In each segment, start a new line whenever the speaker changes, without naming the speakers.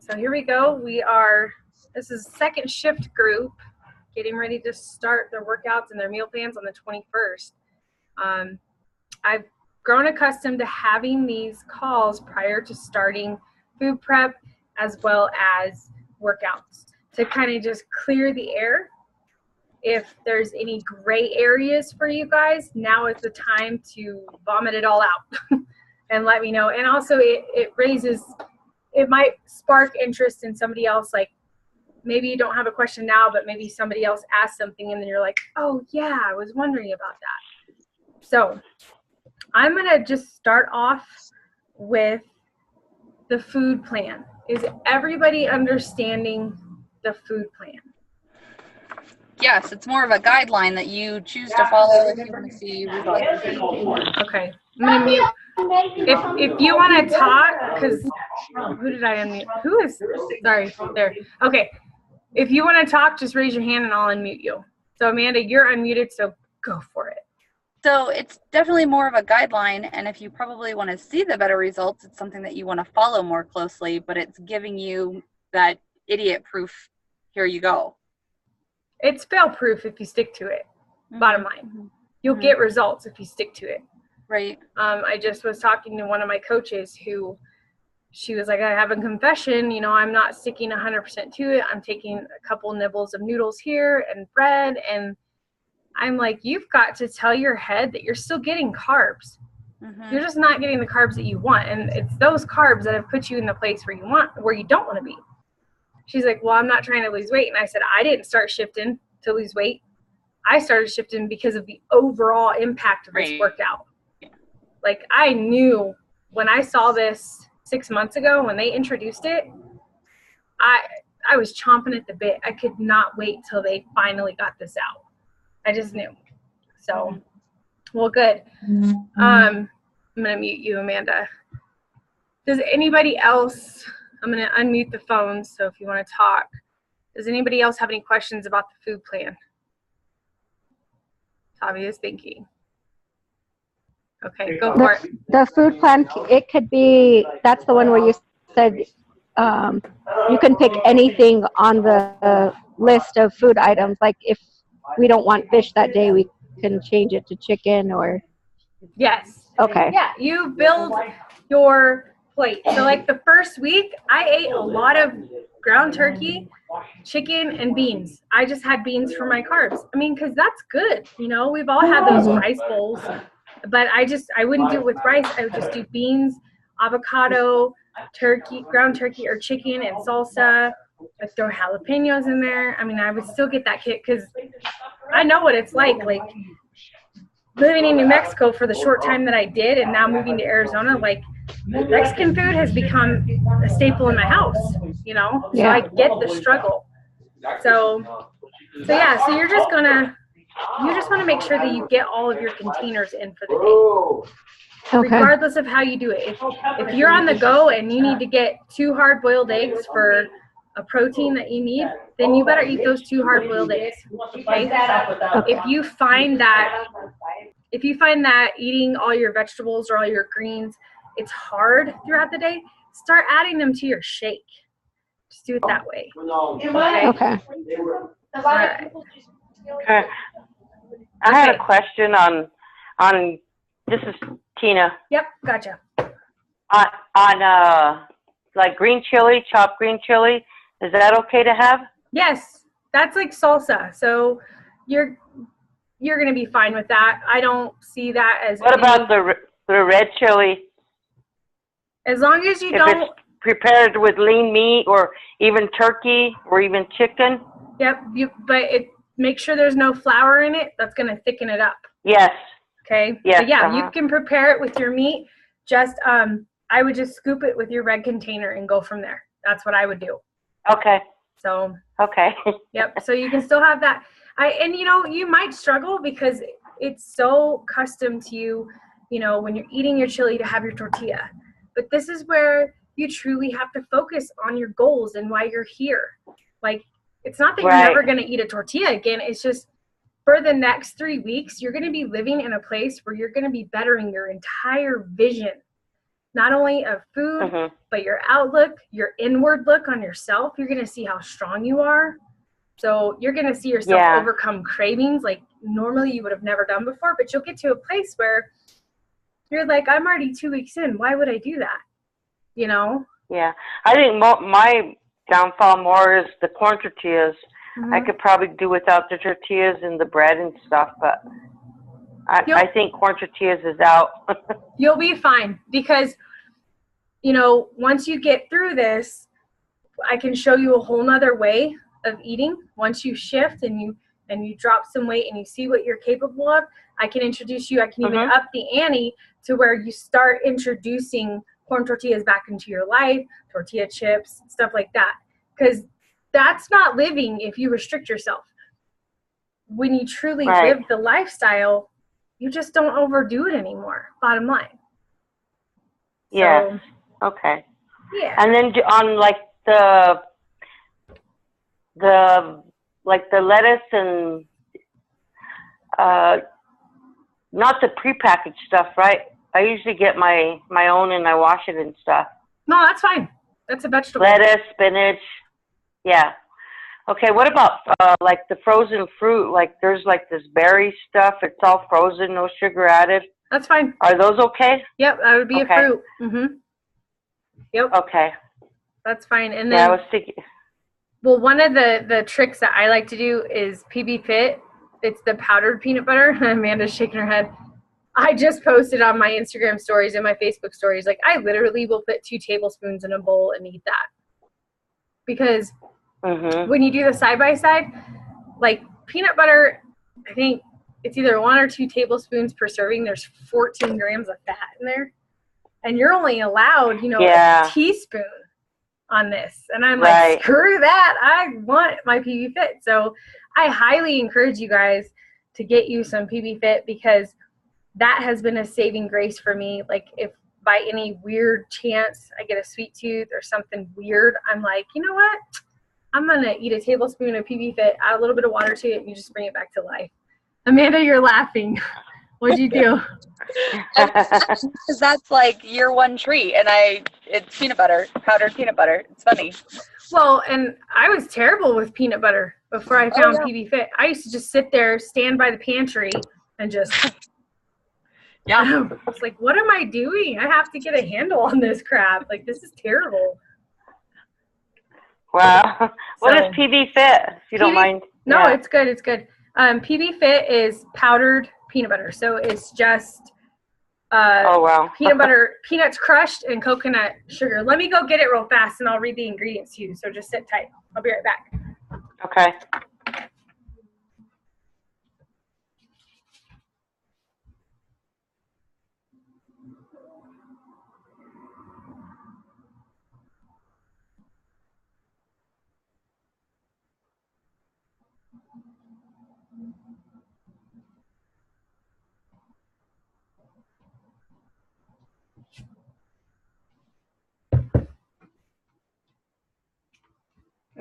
So here we go. This is second shift group getting ready to start their workouts and their meal plans on the 21st. I've grown accustomed to having these calls prior to starting food prep as well as workouts to kind of just clear the air. If there's any gray areas for you guys, now is the time to vomit it all out and let me know. And also it might spark interest in somebody else. Like maybe you don't have a question now, but maybe somebody else asked something and then you're like, oh yeah, I was wondering about that. So I'm going to just start off with the food plan. Is everybody understanding the food plan?
Yes, it's more of a guideline that you choose to follow if you want to see results.
Okay, I'm gonna mute. If you want to talk, because who did I unmute? Who is? Sorry, there. Okay, if you want to talk, just raise your hand and I'll unmute you. So Amanda, you're unmuted, so go for it.
So it's definitely more of a guideline, and if you probably want to see the better results, it's something that you want to follow more closely, but it's giving you that idiot-proof, here you go.
It's fail-proof if you stick to it, bottom line. You'll get results if you stick to it.
Right.
I just was talking to one of my coaches who, she was like, I have a confession, you know, I'm not sticking 100% to it. I'm taking a couple nibbles of noodles here and bread, and I'm like, you've got to tell your head that you're still getting carbs. You're just not getting the carbs that you want, and it's those carbs that have put you in the place where you don't want to be. She's like, well, I'm not trying to lose weight. And I said, I didn't start shifting to lose weight. I started shifting because of the overall impact of this workout. Like, I knew when I saw this 6 months ago, when they introduced it, I was chomping at the bit. I could not wait till they finally got this out. I just knew. So, well, good. I'm going to mute you, Amanda. Does anybody else, I'm going to unmute the phones, so if you want to talk. Does anybody else have any questions about the food plan? Tavi is thinking. Okay, go for it.
The food plan, it could be, that's the one where you said you can pick anything on the list of food items. Like if we don't want fish that day, we can change it to chicken or.
Yes.
Okay.
Yeah, you build your plate. So like the first week, I ate a lot of ground turkey, chicken, and beans. I just had beans for my carbs. I mean, because that's good. You know, we've all had those rice bowls, but I wouldn't do it with rice. I would just do beans, avocado, turkey, ground turkey or chicken, and salsa. I'd throw jalapenos in there. I mean, I would still get that kick because I know what it's like living in New Mexico for the short time that I did, and now moving to Arizona, like Mexican food has become a staple in my house, you know? So I get the struggle. So yeah, so you just want to make sure that you get all of your containers in for the day. Okay. Regardless of how you do it. If you're on the go and you need to get 2 hard-boiled eggs for a protein that you need, then you better eat those 2 hard-boiled eggs. Okay? If you find that eating all your vegetables or all your greens, it's hard throughout the day, start adding them to your shake. Just do it that way.
Okay.
All right.
Okay. I had a question on this is Tina.
Yep, gotcha.
On like green chili, chopped green chili, is that okay to have?
Yes, that's like salsa. So you're going to be fine with that. I don't see that as.
What about the red chili?
As long as you
if
don't.
It's prepared with lean meat or even turkey or even chicken.
Yep, but make sure there's no flour in it. That's going to thicken it up.
Yes.
Okay.
Yes.
But yeah, you can prepare it with your meat. Just I would just scoop it with your red container and go from there. That's what I would do.
Okay.
So.
Okay.
Yep. So you can still have that. And you know, you might struggle because it's so custom to you, you know, when you're eating your chili to have your tortilla. But this is where you truly have to focus on your goals and why you're here. Like, it's not that you're never going to eat a tortilla again. It's just for the next 3 weeks, you're going to be living in a place where you're going to be bettering your entire vision. not only of food,
Mm-hmm.
but your outlook, your inward look on yourself. You're going to see how strong you are. So you're going to see yourself
Yeah.
overcome cravings like normally you would have never done before, but you'll get to a place where you're like, I'm already 2 weeks in. Why would I do that? You know?
Yeah. I think my downfall more is the corn tortillas. I could probably do without the tortillas and the bread and stuff, but I think corn tortillas is out.
You'll be fine because, you know, once you get through this, I can show you a whole nother way of eating. Once you shift and you drop some weight and you see what you're capable of, I can introduce you. I can even up the ante to where you start introducing corn tortillas back into your life, tortilla chips, stuff like that. Because that's not living if you restrict yourself. When you truly live the lifestyle, you just don't overdo it anymore, bottom line.
Yeah. So, okay.
Yeah.
And then on like the lettuce and not the prepackaged stuff, right? I usually get my own and I wash it and stuff.
No, that's fine. That's a vegetable.
Lettuce, spinach. Yeah. Okay, what about like the frozen fruit? Like there's like this berry stuff. It's all frozen, no sugar added.
That's fine.
Are those okay?
Yep, that would be a fruit. Yep.
Okay.
That's fine. And then
I was thinking.
Well, one of the tricks that I like to do is PB Fit. It's the powdered peanut butter. Amanda's shaking her head. I just posted on my Instagram stories and my Facebook stories. Like I literally will put 2 tablespoons in a bowl and eat that. Because when you do the side-by-side, like peanut butter, I think it's either 1 or 2 tablespoons per serving. There's 14 grams of fat in there. And you're only allowed, you know, a teaspoon on this. And I'm like, screw that. I want my PB Fit. So I highly encourage you guys to get you some PB Fit because that has been a saving grace for me. Like if by any weird chance I get a sweet tooth or something weird, I'm like, you know what? I'm going to eat a tablespoon of PB Fit, add a little bit of water to it, and you just bring it back to life. Amanda, you're laughing. What'd you do?
Because that's like year 1 treat, and it's peanut butter, powdered peanut butter. It's funny.
Well, and I was terrible with peanut butter before I found PB Fit. I used to just sit there, stand by the pantry, and just I was like, what am I doing? I have to get a handle on this crap. Like, this is terrible.
Wow. What is PB Fit, if you don't mind?
No, it's good. It's good. PB Fit is powdered peanut butter. So it's just peanut butter, peanuts crushed, and coconut sugar. Let me go get it real fast, and I'll read the ingredients to you. So just sit tight. I'll be right back.
Okay.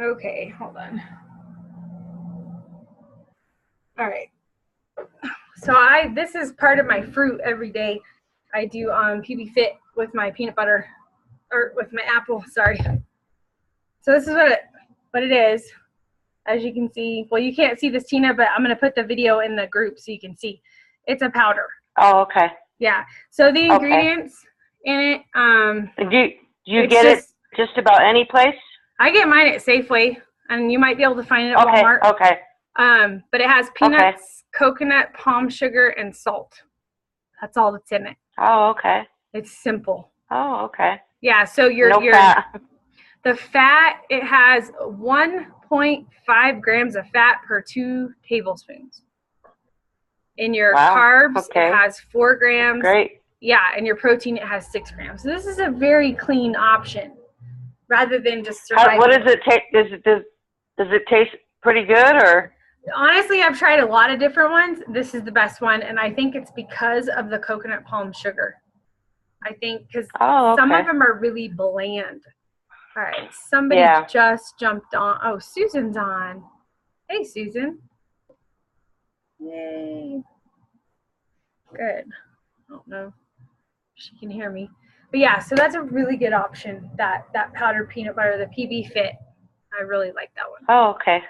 Okay, hold on. All right. So this is part of my fruit every day. I do PB Fit with my peanut butter, or with my apple, sorry. So this is what it is. As you can see, well, you can't see this, Tina, but I'm going to put the video in the group so you can see. It's a powder.
Oh, okay.
Yeah. So the ingredients in it,
do you get it just about any place?
I get mine at Safeway, and you might be able to find it at Walmart.
Okay.
But it has peanuts, coconut, palm sugar, and salt. That's all that's in it.
Oh, okay.
It's simple.
Oh, okay.
Yeah, so
fat.
The fat, it has 1.5 grams of fat per 2 tablespoons. In your carbs, it has 4 grams.
Great.
Yeah, and your protein, it has 6 grams. So this is a very clean option, rather than just surviving.
What does it take? Does it taste pretty good, or?
Honestly, I've tried a lot of different ones. This is the best one, and I think it's because of the coconut palm sugar. I think because some of them are really bland. All right, somebody just jumped on. Oh, Susan's on. Hey, Susan. Yay. Good. I don't know if she can hear me. But yeah, so that's a really good option, that powdered peanut butter, the PB Fit. I really like that one.
Oh, okay.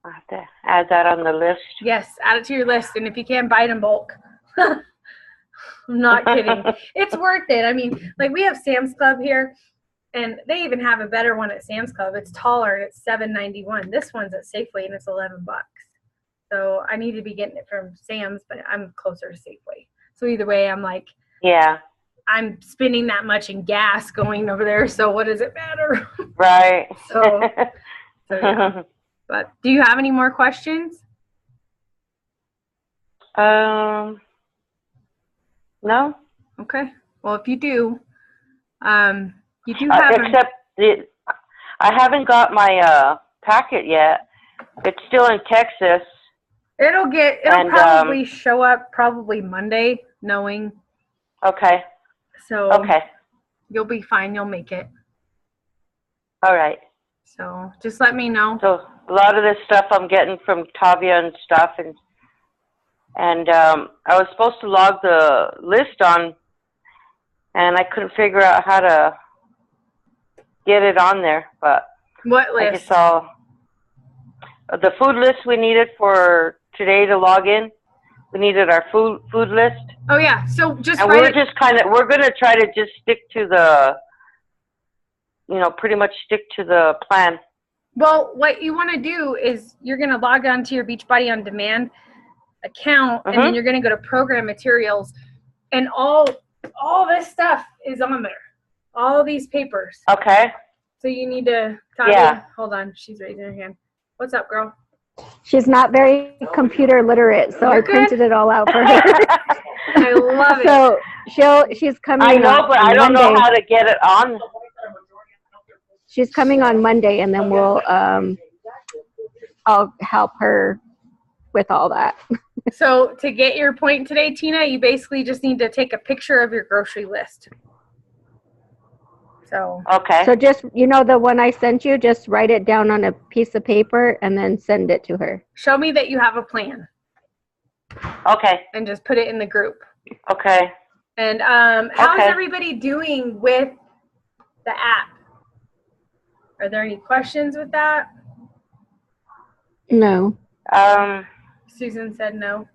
I'll have to add that on the list.
Yes, add it to your list, and if you can, buy it in bulk. I'm not kidding. It's worth it. I mean, like we have Sam's Club here, and they even have a better one at Sam's Club. It's taller, and it's $7.91. This one's at Safeway, and it's $11. So I need to be getting it from Sam's, but I'm closer to Safeway. So either way, I'm like,
Yeah.
I'm spending that much in gas going over there, so what does it matter?
Right.
so yeah. But do you have any more questions?
No.
Okay. Well, if you do, you do have
Except I haven't got my packet yet. It's still in Texas.
it'll
and,
probably show up probably Monday, knowing.
Okay.
So
Okay.
you'll be fine. You'll make it.
All right.
So just let me know.
So a lot of this stuff I'm getting from Tavia and stuff, and I was supposed to log the list on, and I couldn't figure out how to get it on there. But
What
I
list?
just saw the food list we needed for today to log in. We needed our food list,
Oh yeah. So just
and
write
we're gonna try to just stick to the, pretty much stick to the plan.
Well, what you want to do is you're going to log on to your Beachbody On Demand account, and then you're going to go to Program Materials, and all this stuff is on there. All these papers.
Okay.
So you need to, Tavia,
Yeah.
Hold on. She's raising her hand. What's up, girl?
She's not very computer literate, so
You're
I
good.
printed it all out for her.
I love it.
So she's coming.
I know,
on
but I don't know
Monday.
how to get it on.
She's coming on Monday, and then we'll I'll help her with all that.
So to get your point today, Tina, you basically just need to take a picture of your grocery list. So
Okay.
So just the one I sent you, just write it down on a piece of paper and then send it to her.
show me that you have a plan,
Okay.
and just put it in the group.
Okay.
And how's
Okay.
everybody doing with the app? Are there any questions with that?
No.
Susan said no.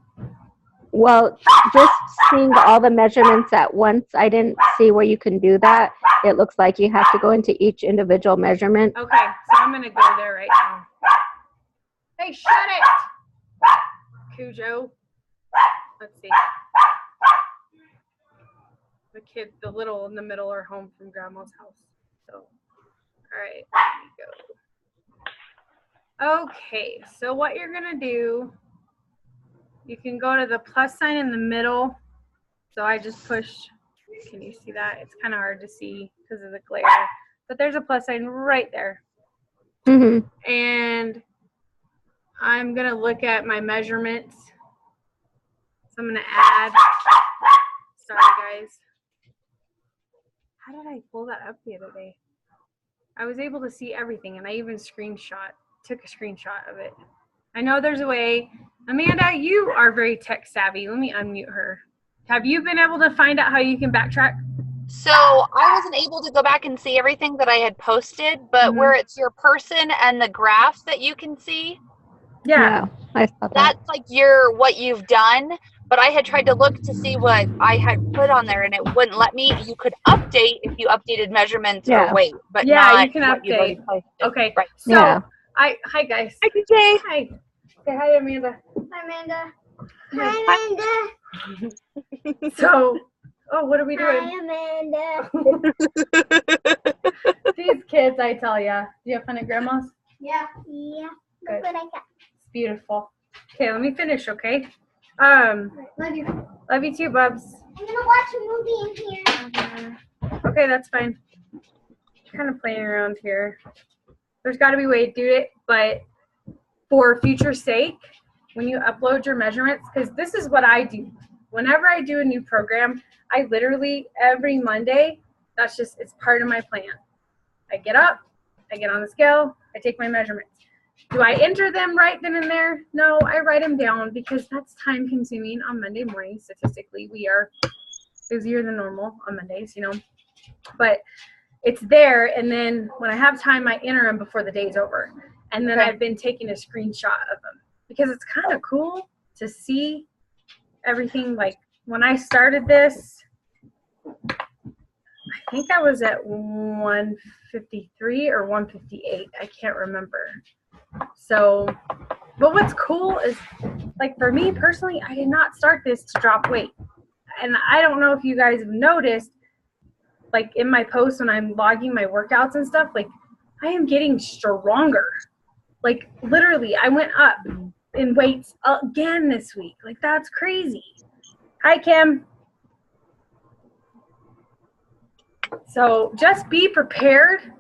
Well, just seeing all the measurements at once, I didn't see where you can do that. It looks like you have to go into each individual measurement.
Okay, so I'm gonna go there right now. Hey, shut it, Cujo. Let's see. The little in the middle are home from Grandma's house. So, all right, here we go. Okay, so what you're gonna do, you can go to the plus sign in the middle. So I just pushed. Can you see that? It's kind of hard to see because of the glare, but there's a plus sign right there.
Mm-hmm.
And I'm gonna look at my measurements. So I'm gonna add. Sorry, guys. How did I pull that up the other day? I was able to see everything, and I even took a screenshot of it. I know there's a way. Amanda, you are very tech savvy. Let me unmute her. Have you been able to find out how you can backtrack?
So I wasn't able to go back and see everything that I had posted, but where it's your person and the graph that you can see,
Yeah.
I saw that.
that's like what you've done. But I had tried to look to see what I had put on there, and it wouldn't let me. You could update if you updated measurements
Yeah.
or weight, but
Yeah,
not
you can
what you've already
update.
posted.
Okay.
Right.
So
Yeah.
hi guys.
Hi, DJ.
Hi. Say hi, Amanda.
Hi, Amanda.
Hi.
Hi, Amanda.
So, what are we doing?
Hi, Amanda.
These kids, I tell ya. Do you have fun at Grandma's?
Yeah. Yeah.
Good.
Look what I got.
It's beautiful. Okay, let me finish, okay?
Love you.
Love you too, Bubs.
I'm gonna watch a movie in here.
Okay, that's fine. Kind of playing around here. There's got to be a way to do it, but for future sake, when you upload your measurements, because this is what I do. Whenever I do a new program, I literally every Monday, it's part of my plan. I get up, I get on the scale, I take my measurements. Do I enter them right then and there? No, I write them down because that's time consuming on Monday morning. Statistically, we are busier than normal on Mondays, but it's there. And then when I have time, I enter them before the day's over. And then I've been taking a screenshot of them because it's kind of cool to see everything. Like when I started this, I think I was at 153 or 158. I can't remember. So, but what's cool is, like, for me personally, I did not start this to drop weight. And I don't know if you guys have noticed, like in my posts when I'm logging my workouts and stuff, like I am getting stronger. Like literally, I went up in weights again this week. Like that's crazy. Hi, Kim. So just be prepared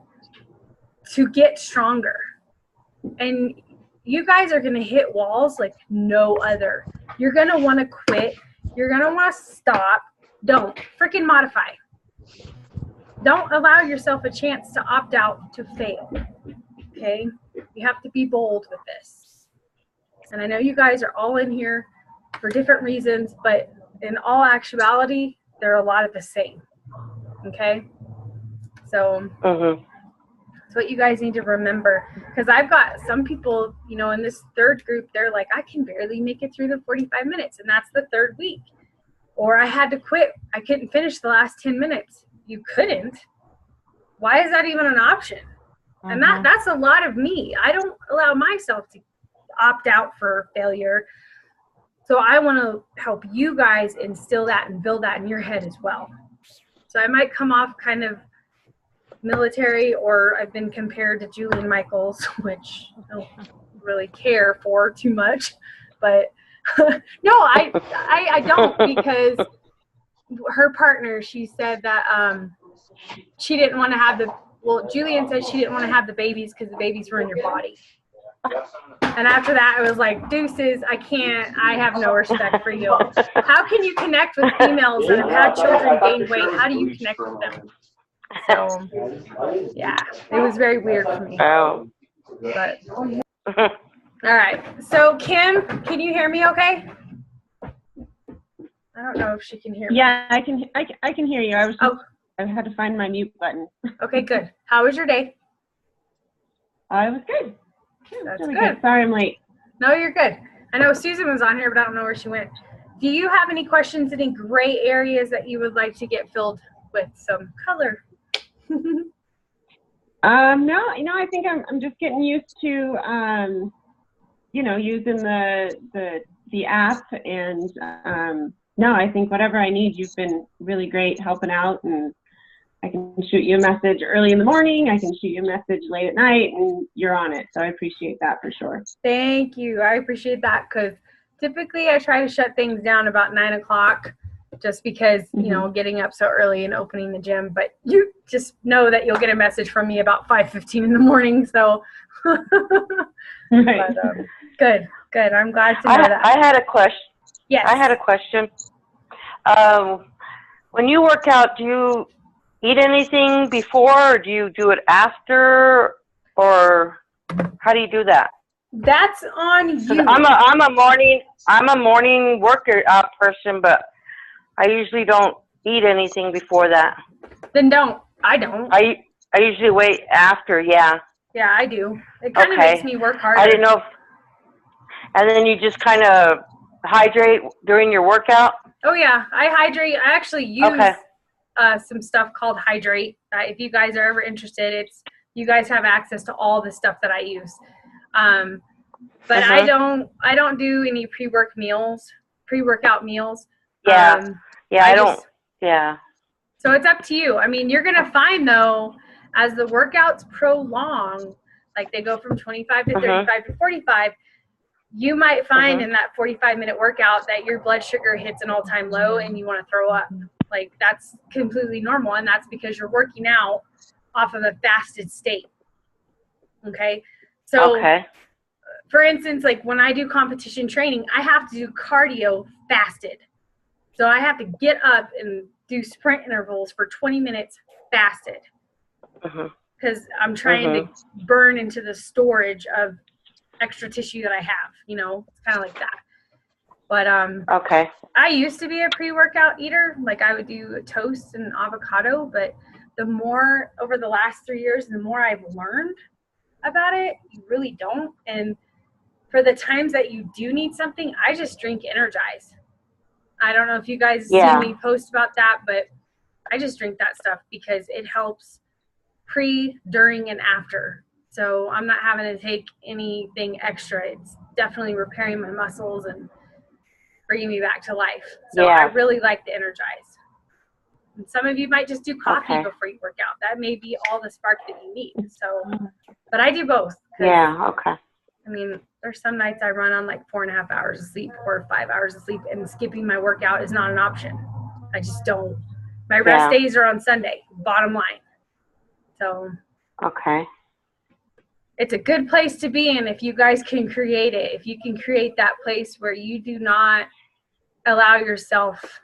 to get stronger. And you guys are going to hit walls like no other. You're going to want to quit. You're going to want to stop. Don't freaking modify. Don't allow yourself a chance to opt out to fail. Okay? You have to be bold with this. And I know you guys are all in here for different reasons, but in all actuality, they're a lot of the same. Okay? So that's what you guys need to remember. Because I've got some people, in this third group, they're like, I can barely make it through the 45 minutes. And that's the third week. Or I had to quit. I couldn't finish the last 10 minutes. You couldn't. Why is that even an option? And that's a lot of me. I don't allow myself to opt out for failure. So I want to help you guys instill that and build that in your head as well. So I might come off kind of military, or I've been compared to Julian Michaels, which I don't really care for too much. But no, I don't, because her partner, she said that she didn't want to have Julian said she didn't want to have the babies because the babies were in your body. And after that, I was like, deuces, I can't. I have no respect for you. How can you connect with females that have had children gain weight? How do you connect with them? So, yeah, it was very weird for me.
Oh.
But, all right. So, Kim, can you hear me okay? I don't know if she can hear me.
Yeah, I can hear you. I had to find my mute button.
Okay, good. How was your day?
I was good.
That's
really
good.
Sorry I'm late.
No, you're good. I know Susan was on here, but I don't know where she went. Do you have any questions, any gray areas that you would like to get filled with some color?
No, I think I'm just getting used to using the app, and no, I think whatever I need, you've been really great helping out, and I can shoot you a message early in the morning, I can shoot you a message late at night, and you're on it. So I appreciate that for sure.
Thank you. I appreciate that, because typically I try to shut things down about 9 o'clock just because, getting up so early and opening the gym. But you just know that you'll get a message from me about 5:15 in the morning. So
right.
But, good. I'm glad to know that.
I had a question.
Yes.
I had a question. When you work out, do you eat anything before, or do you do it after, or how do you do that?
That's on you.
I'm a morning workout person, but I usually don't eat anything before that.
Then don't. I don't.
I usually wait after. Yeah.
Yeah, I do. It kind of makes me work harder.
I didn't know. And then you just kind of hydrate during your workout?
Oh, yeah. I hydrate. I actually use some stuff called Hydrate. If you guys are ever interested, you guys have access to all the stuff that I use. But I don't do any pre-workout meals.
Yeah. I don't. Yeah.
So it's up to you. I mean, you're going to find, though, as the workouts prolong, like they go from 25 to 35 to 45, you might find in that 45-minute workout that your blood sugar hits an all-time low and you want to throw up. Like, that's completely normal, and that's because you're working out off of a fasted state. Okay? So, for instance, like when I do competition training, I have to do cardio fasted. So I have to get up and do sprint intervals for 20 minutes fasted. Because I'm trying to burn into the storage of extra tissue that I have, it's kind of like that. But
Okay.
I used to be a pre-workout eater. Like I would do toast and avocado, but the more over the last 3 years, the more I've learned about it, you really don't. And for the times that you do need something, I just drink Energize. I don't know if you guys
Yeah.
see me post about that, but I just drink that stuff because it helps pre, during, and after. So I'm not having to take anything extra. It's definitely repairing my muscles and bringing me back to life. So I
Yeah.
really like the Energize. And some of you might just do coffee
Okay.
before you work out. That may be all the spark that you need. So, but I do both. 'Cause,
Yeah. Okay.
I mean, there's some nights I run on like 4.5 hours of sleep or 5 hours of sleep, and skipping my workout is not an option. I just don't. My rest
Yeah.
days are on Sunday, bottom line. So
Okay.
it's a good place to be in if you guys can create it. If you can create that place where you do not allow yourself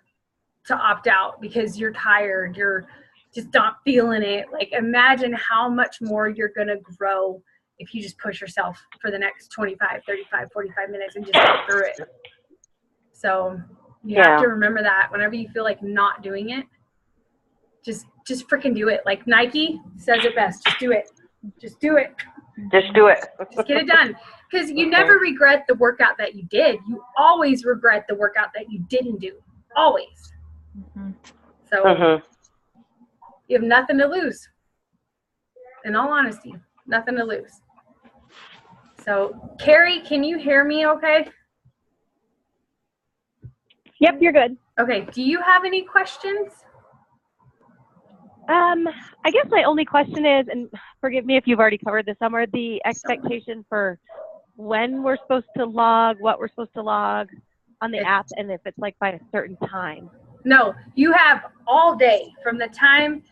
to opt out because you're tired, you're just not feeling it. Like imagine how much more you're going to grow if you just push yourself for the next 25, 35, 45 minutes and just get through it. So you have to remember that whenever you feel like not doing it, just freaking do it. Like Nike says it best, just do it. Just do it.
Just do it.
Just get it done. Because you never regret the workout that you did. You always regret the workout that you didn't do. Always. So
Mhm.
you have nothing to lose. In all honesty, nothing to lose. So, Carrie, can you hear me okay?
Yep, you're good.
Okay, do you have any questions?
I guess my only question is, and forgive me if you've already covered this somewhere, the expectation for when we're supposed to log, what we're supposed to log on the app, and if it's like by a certain time.
No, you have all day from the time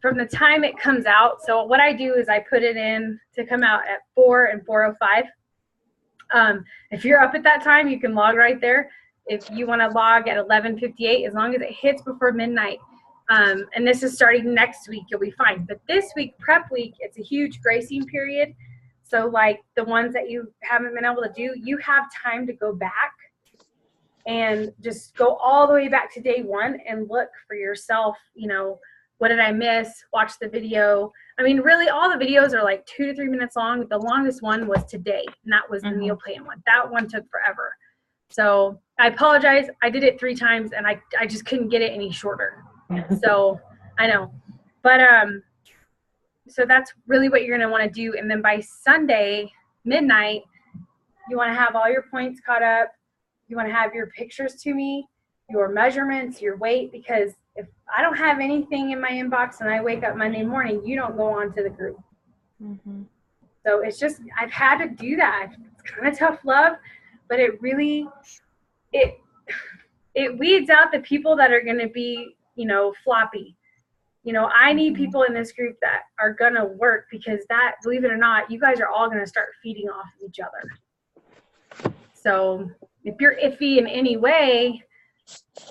it comes out. So what I do is I put it in to come out at 4 and 4:05. If you're up at that time, you can log right there. If you want to log at 11:58, as long as it hits before midnight, and this is starting next week, you'll be fine. But this week, prep week, it's a huge gracing period. So like the ones that you haven't been able to do, you have time to go back and just go all the way back to day one and look for yourself, you know, what did I miss? Watch the video. I mean, really all the videos are like 2 to 3 minutes long. The longest one was today, and that was the meal plan one. That one took forever. So I apologize. I did it 3 times and I just couldn't get it any shorter. So I know, but so that's really what you're going to want to do. And then by Sunday midnight, you want to have all your points caught up. You want to have your pictures to me, your measurements, your weight, because if I don't have anything in my inbox and I wake up Monday morning, you don't go on to the group. So it's just, I've had to do that. It's kind of tough love, but it really, it weeds out the people that are going to be, you know, floppy. You know, I need people in this group that are going to work, because that, believe it or not, you guys are all going to start feeding off of each other. So if you're iffy in any way,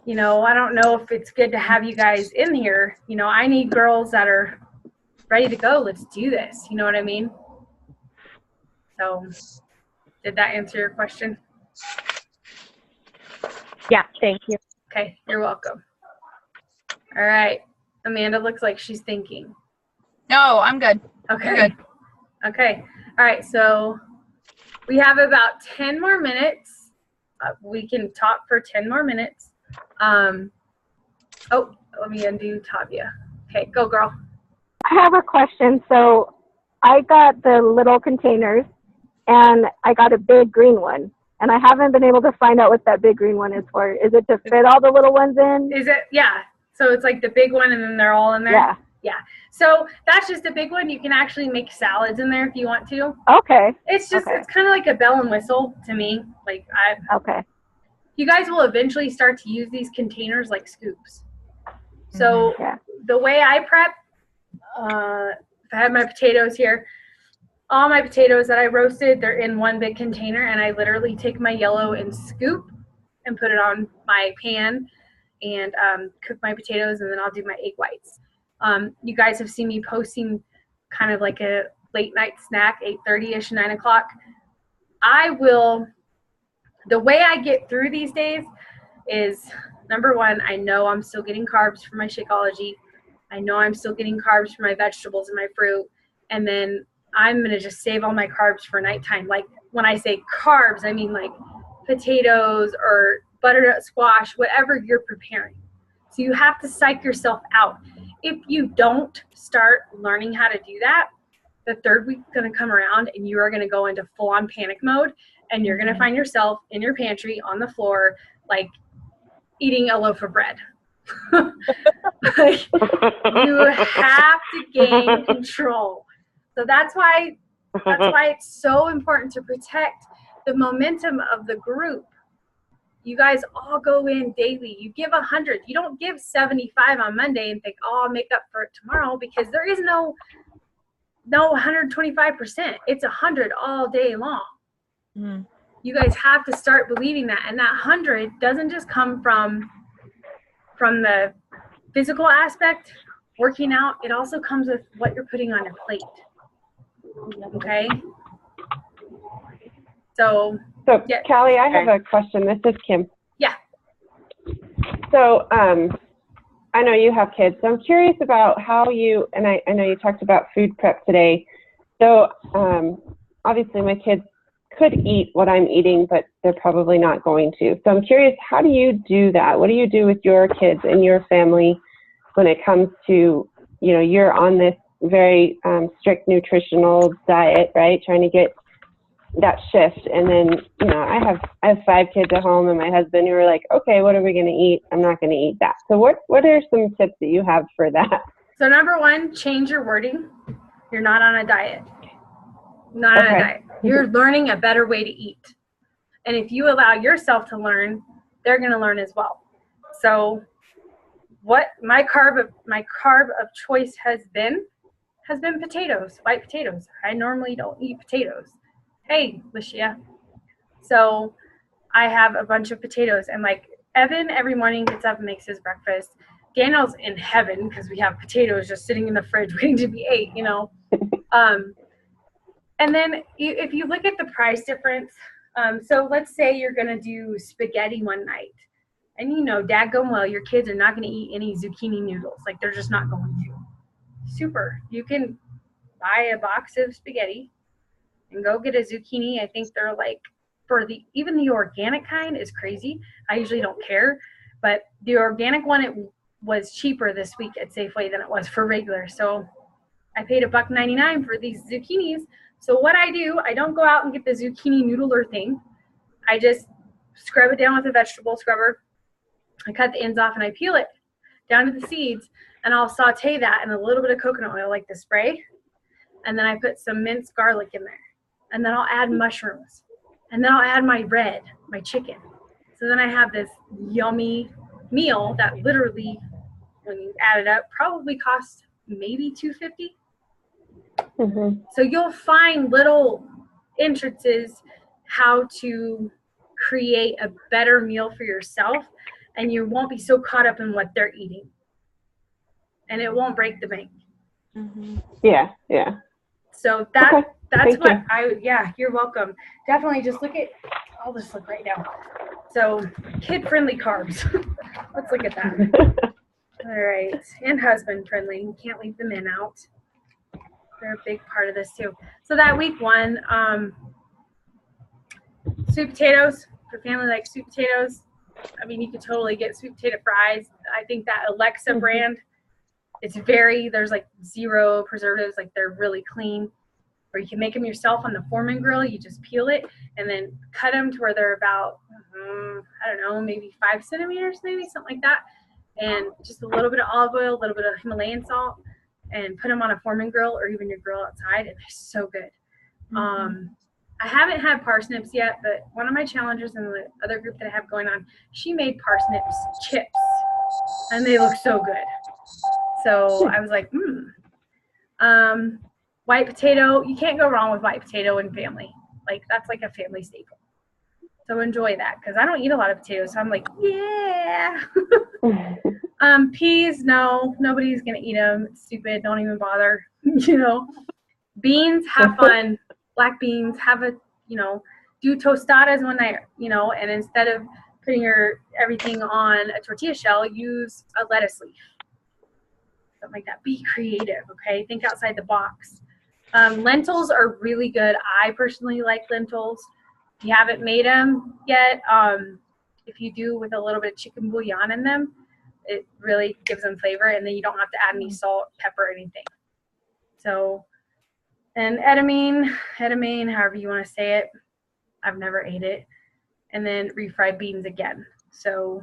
you know, I don't know if it's good to have you guys in here. You know, I need girls that are ready to go. Let's do this. You know what I mean? So did that answer your question?
Yeah, thank you.
Okay, you're welcome. All right. Amanda looks like she's thinking.
No, I'm good.
Okay.
You're good.
Okay. All right. So we have about 10 more minutes. We can talk for 10 more minutes. Oh, let me undo Tavia. Okay, go girl.
I have a question. So I got the little containers and I got a big green one. And I haven't been able to find out what that big green one is for. Is it to fit all the little ones in?
Is it? Yeah. So it's like the big one and then they're all in there?
Yeah.
Yeah. So that's just a big one. You can actually make salads in there if you want to.
Okay.
It's just,
Okay.
it's kind of like a bell and whistle to me. Like
Okay.
you guys will eventually start to use these containers like scoops. So
Yeah.
the way I prep, if I have my potatoes here, all my potatoes that I roasted, they're in one big container, and I literally take my yellow and scoop and put it on my pan and cook my potatoes, and then I'll do my egg whites. You guys have seen me posting kind of like a late night snack, 8:30ish, 9 o'clock. I will The way I get through these days is, number one, I know I'm still getting carbs from my Shakeology. I know I'm still getting carbs from my vegetables and my fruit. And then I'm going to just save all my carbs for nighttime. Like when I say carbs, I mean like potatoes or butternut squash, whatever you're preparing. So you have to psych yourself out. If you don't start learning how to do that, the third week's going to come around and you are going to go into full-on panic mode, and you're going to find yourself in your pantry on the floor, like eating a loaf of bread. Like, you have to gain control. So that's why it's so important to protect the momentum of the group. You guys all go in daily. You give 100. You don't give 75 on Monday and think, oh, I'll make up for it tomorrow, because there is no 125%. It's 100 all day long.
Mm.
You guys have to start believing that. And that 100 doesn't just come from the physical aspect, working out. It also comes with what you're putting on your plate. Okay? So yeah.
Callie, I have a question. This is Kim.
Yeah.
So I know you have kids, so I'm curious about how you, and I know you talked about food prep today. So obviously my kids could eat what I'm eating, but they're probably not going to. So I'm curious, how do you do that? What do you do with your kids and your family when it comes to, you know, you're on this very strict nutritional diet, right? Trying to get that shift. And then, you know, I have 5 kids at home and my husband, who are like, okay, what are we going to eat? I'm not going to eat that. So what are some tips that you have for that?
So number one, change your wording. You're not on a diet. Not on a diet. You're learning a better way to eat. And if you allow yourself to learn, they're going to learn as well. So what my carb of choice has been potatoes, white potatoes. I normally don't eat potatoes. Hey, Licia. So I have a bunch of potatoes, and like Evan every morning gets up and makes his breakfast. Daniel's in heaven because we have potatoes just sitting in the fridge waiting to be ate, you know. And then if you look at the price difference, so let's say you're going to do spaghetti one night, and you know, daggone well, your kids are not going to eat any zucchini noodles. Like, they're just not going to. Super. You can buy a box of spaghetti and go get a zucchini. I think they're like, even the organic kind is crazy. I usually don't care, but the organic one, it was cheaper this week at Safeway than it was for regular. So I paid $1.99 for these zucchinis. So what I do, I don't go out and get the zucchini noodler thing. I just scrub it down with a vegetable scrubber. I cut the ends off and I peel it down to the seeds, and I'll saute that in a little bit of coconut oil, like the spray. And then I put some minced garlic in there. And then I'll add mushrooms. And then I'll add my chicken. So then I have this yummy meal that literally, when you add it up, probably costs maybe $2.50.
Mm-hmm.
So you'll find little entrances how to create a better meal for yourself, and you won't be so caught up in what they're eating. And it won't break the bank.
Mm-hmm. Yeah.
So that's what you're welcome. Definitely just I'll just look right now. So kid-friendly carbs. Let's look at that. All right. And husband-friendly. You can't leave the men out. They're a big part of this too. So that week one, sweet potatoes. For family like sweet potatoes, I mean, you could totally get sweet potato fries. I think that Alexa brand, there's like 0 preservatives, like they're really clean. Or you can make them yourself on the Foreman grill. You just peel it and then cut them to where they're about, I don't know, maybe 5 centimeters, maybe something like that. And just a little bit of olive oil, a little bit of Himalayan salt, and put them on a Foreman grill or even your grill outside, and they're so good. I haven't had parsnips yet, but one of my challengers in the other group that I have going on, she made parsnips chips, and they look so good. So I was like, white potato, you can't go wrong with white potato and family. Like, that's like a family staple. So enjoy that, because I don't eat a lot of potatoes, so I'm like, yeah. Peas, no, nobody's gonna eat them. It's stupid. Don't even bother. You know, beans, have fun. Black beans, do do tostadas one night, you know, and instead of putting your everything on a tortilla shell, use a lettuce leaf. Something like that. Be creative, okay? Think outside the box. Lentils are really good. I personally like lentils. If you haven't made them yet, if you do with a little bit of chicken bouillon in them, it really gives them flavor, and then you don't have to add any salt, pepper, anything. So, and edamame, however you want to say it. I've never ate it. And then refried beans again. So,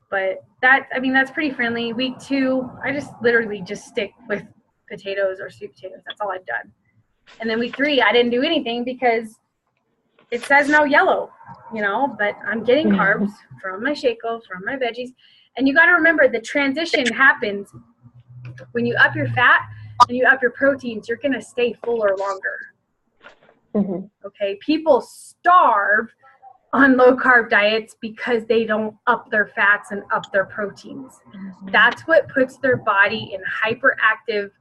but that, I mean, that's pretty friendly. Week 2, I just literally just stick with potatoes or sweet potatoes. That's all I've done. And then week 3, I didn't do anything because it says no yellow, you know, but I'm getting carbs from my Shaco, from my veggies. And you got to remember the transition happens when you up your fat and you up your proteins, you're going to stay fuller longer. Okay. People starve on low carb diets because they don't up their fats and up their proteins. That's what puts their body in hyperactive.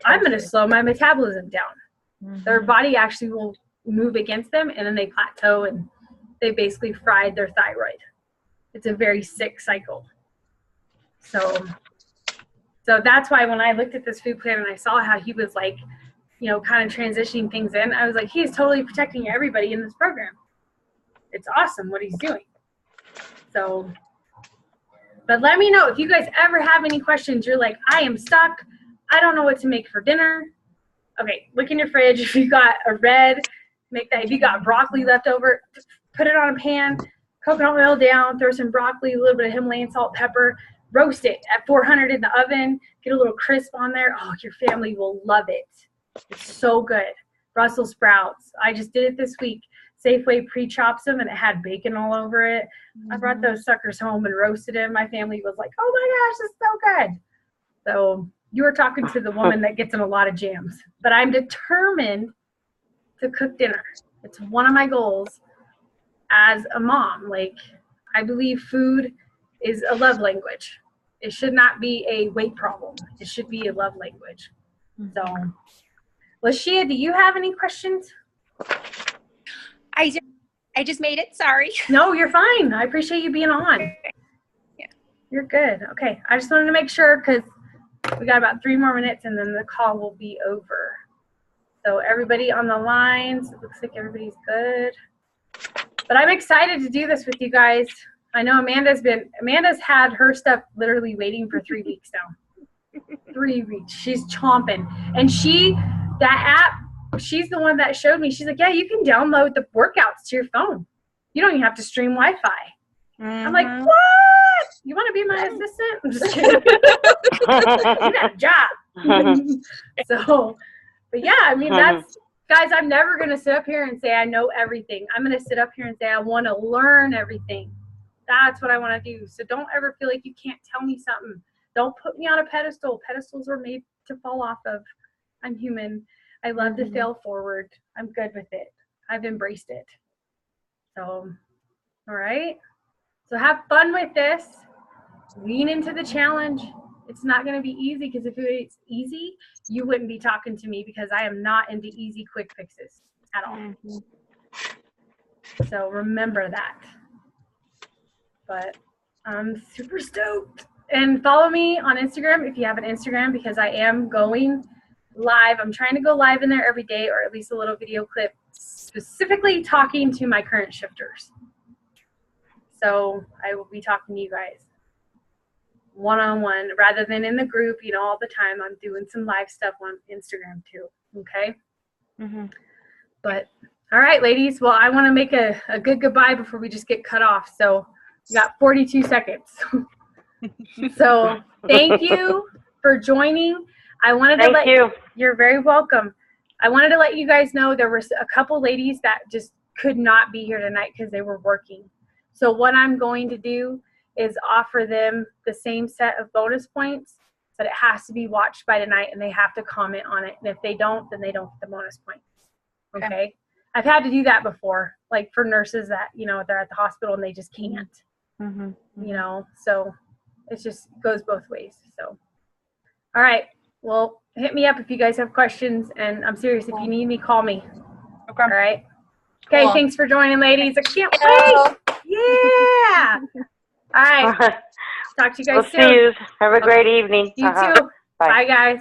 I'm going to slow my metabolism down. Their body actually will move against them, and then they plateau and they basically fried their thyroid. It's a very sick cycle. So that's why when I looked at this food plan and I saw how he was like, you know, kind of transitioning things in, I was like, he's totally protecting everybody in this program. It's awesome what he's doing. So, but let me know if you guys ever have any questions. You're like, I am stuck. I don't know what to make for dinner. Okay, look in your fridge. If you got a red, make that. If you got broccoli left over, put it on a pan, coconut oil down, throw some broccoli, a little bit of Himalayan salt, pepper, roast it at 400 in the oven, get a little crisp on there. Oh, your family will love it. It's so good. Brussels sprouts. I just did it this week. Safeway pre-chops them, and it had bacon all over it. I brought those suckers home and roasted them. My family was like, oh my gosh, this is so good. So you were talking to the woman that gets in a lot of jams. But I'm determined to cook dinner. It's one of my goals as a mom. Like, I believe food is a love language. It should not be a weight problem. It should be a love language. So, Lashia, do you have any questions?
I just made it. Sorry.
No, you're fine. I appreciate you being on.
Yeah.
You're good. Okay. I just wanted to make sure because we got about 3 more minutes and then the call will be over. So everybody on the lines, it looks like everybody's good. But I'm excited to do this with you guys. I know Amanda's had her stuff literally waiting for 3 weeks now. 3 weeks. She's chomping. And that app, she's the one that showed me. She's like, yeah, you can download the workouts to your phone. You don't even have to stream Wi-Fi. I'm like, what? You want to be my assistant? I'm just kidding. You got a job. So, but yeah, I mean, guys, I'm never going to sit up here and say I know everything. I'm going to sit up here and say I want to learn everything. That's what I want to do. So don't ever feel like you can't tell me something. Don't put me on a pedestal. Pedestals are made to fall off of. I'm human. I love to fail forward. I'm good with it. I've embraced it. So, all right. So have fun with this. Lean into the challenge. It's not going to be easy because if it was easy, you wouldn't be talking to me because I am not into easy, quick fixes at all. So remember that. But I'm super stoked. And follow me on Instagram if you have an Instagram because I am going live. I'm trying to go live in there every day or at least a little video clip specifically talking to my current shifters. So I will be talking to you guys one-on-one rather than in the group, you know, all the time. I'm doing some live stuff on Instagram too. Okay. But all right, ladies. Well, I want to make a good goodbye before we just get cut off. So we got 42 seconds. So thank you for joining. I wanted to let you. You're very welcome. I wanted to let you guys know there was a couple ladies that just could not be here tonight because they were working. So what I'm going to do is offer them the same set of bonus points, but it has to be watched by tonight and they have to comment on it. And if they don't, then they don't get the bonus points. Okay. I've had to do that before, like for nurses that, you know, they're at the hospital and they just can't, you know, so it just goes both ways. So, all right. Well, hit me up if you guys have questions, and I'm serious. If you need me, call me. Okay. All right. Okay,
Cool.
thanks for joining, ladies. I can't wait. Yeah. All right. Talk to you
We'll
guys
see
soon.
you. Have a great evening.
You
Uh-huh.
too.
Bye.
Bye, guys.